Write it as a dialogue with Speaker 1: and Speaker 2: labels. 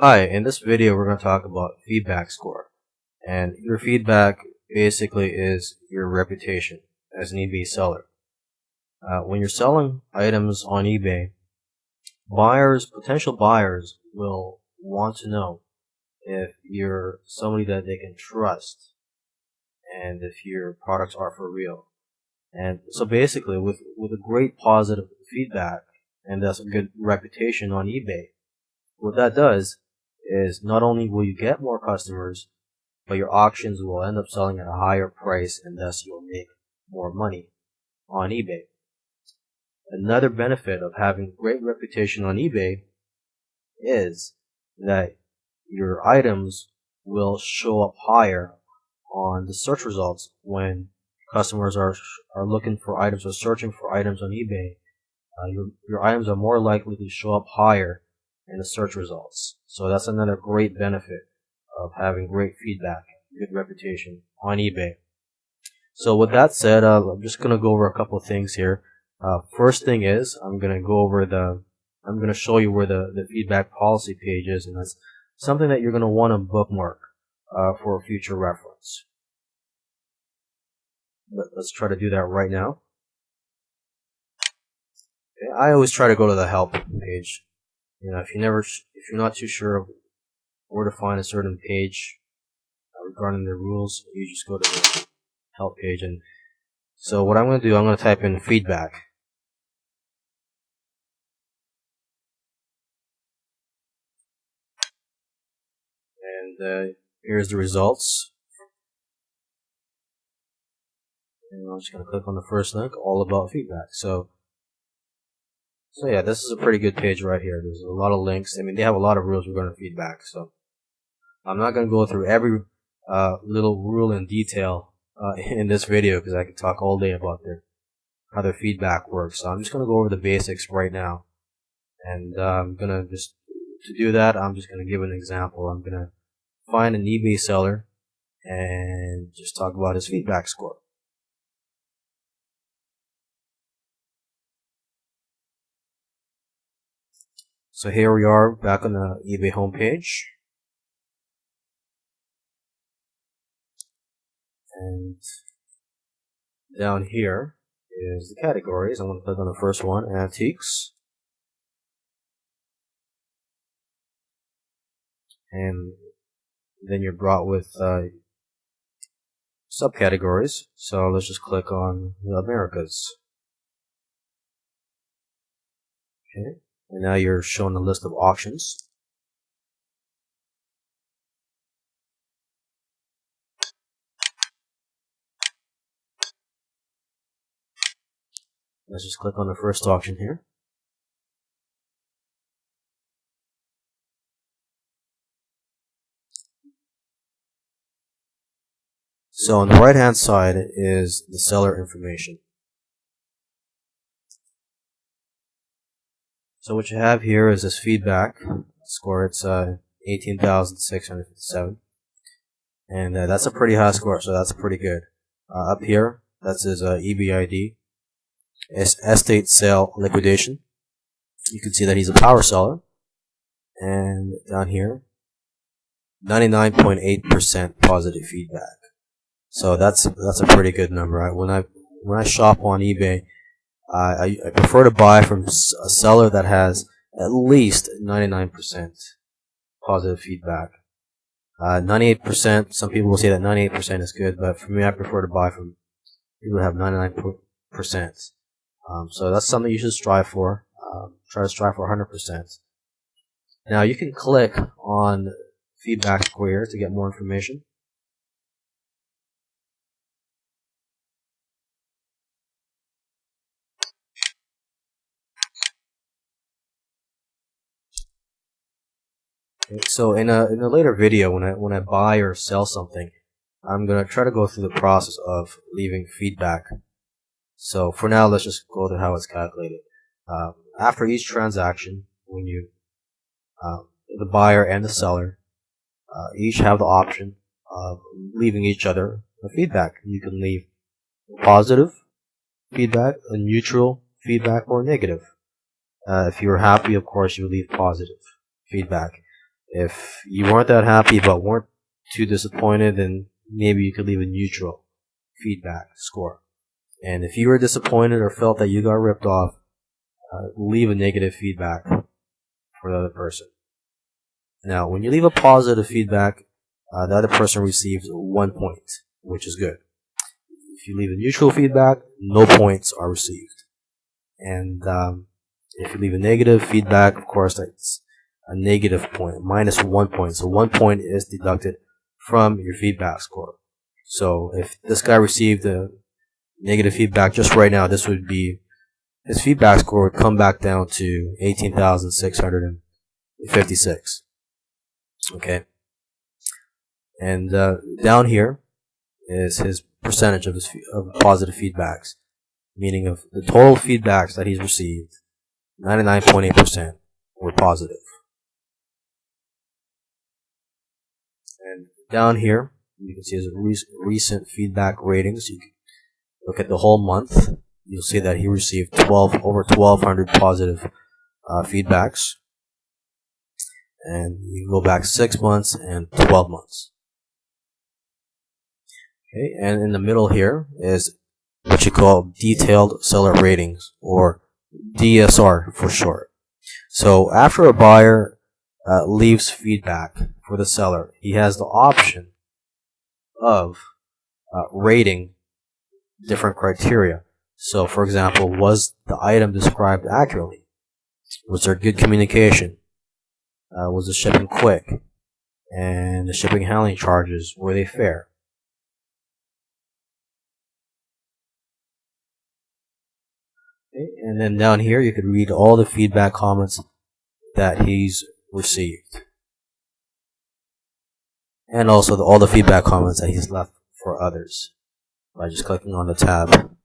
Speaker 1: Hi, in this video we're going to talk about feedback score. And your feedback basically is your reputation as an eBay seller. When you're selling items on eBay, potential buyers will want to know if you're somebody that they can trust and if your products are for real. And so basically with a great positive feedback and thus a good reputation on eBay, what that does is not only will you get more customers, but your auctions will end up selling at a higher price and thus you'll make more money on eBay. Another benefit of having great reputation on eBay is that your items will show up higher on the search results when customers are looking for items or searching for items on eBay. Your items are more likely to show up higher in the search results. So that's another great benefit of having great feedback, good reputation on eBay. So with that said, I'm just going to go over a couple of things here. First thing is, I'm going to show you where the feedback policy page is, and that's something that you're going to want to bookmark for future reference. Let's try to do that right now. Okay, I always try to go to the help page. You know, if you're not too sure where to find a certain page regarding the rules, you just go to the help page. And so what I'm going to do, I'm going to type in feedback. And here's the results. And I'm just going to click on the first link, all about feedback. So yeah, this is a pretty good page right here. There's a lot of links. I mean, they have a lot of rules regarding feedback. So I'm not going to go through every little rule in detail in this video because I could talk all day about how their feedback works. So I'm just going to go over the basics right now. And I'm going to to do that, I'm just going to give an example. I'm going to find an eBay seller and just talk about his feedback score. So here we are back on the eBay homepage. And down here is the categories. I'm going to click on the first one, antiques. And then you're brought with subcategories. So let's just click on the Americas. Okay. And now you're shown a list of auctions. Let's just click on the first auction here. So on the right hand side is the seller information. So what you have here is this feedback score. It's 18,657, and that's a pretty high score, so that's pretty good. Up here, that's his EBID, estate sale liquidation. You can see that he's a power seller, and down here, 99.8% positive feedback. So that's a pretty good number. Right? When I shop on eBay, I prefer to buy from a seller that has at least 99% positive feedback. 98%, some people will say that 98% is good, but for me, I prefer to buy from people that have 99%. So that's something you should strive for. Try to strive for 100%. Now you can click on feedback square to get more information. So in a later video, when I buy or sell something, I'm gonna try to go through the process of leaving feedback. So for now, let's just go through how it's calculated. After each transaction, when the buyer and the seller each have the option of leaving each other a feedback. You can leave positive feedback, a neutral feedback, or negative. If you're happy, of course, you leave positive feedback. If you weren't that happy but weren't too disappointed, then maybe you could leave a neutral feedback score. And if you were disappointed or felt that you got ripped off, leave a negative feedback for the other person. Now, when you leave a positive feedback, the other person receives 1 point, which is good. If you leave a neutral feedback, no points are received. And if you leave a negative feedback, of course, that's a negative point, minus 1 point. So 1 point is deducted from your feedback score. So if this guy received a negative feedback just right now, this would be, his feedback score would come back down to 18,656. Okay. And down here is his percentage of positive feedbacks, meaning of the total feedbacks that he's received, 99.8% were positive. And down here, you can see his recent feedback ratings. You can look at the whole month. You'll see that he received over 1,200 positive feedbacks. And you can go back 6 months and 12 months. Okay, and in the middle here is what you call detailed seller ratings, or DSR for short. So after a buyer leaves feedback for the seller, he has the option of rating different criteria. So, for example, was the item described accurately? Was there good communication? Was the shipping quick? And the shipping handling charges, were they fair? Okay, and then down here you could read all the feedback comments that he's received. And also all the feedback comments that he's left for others by just clicking on the tab.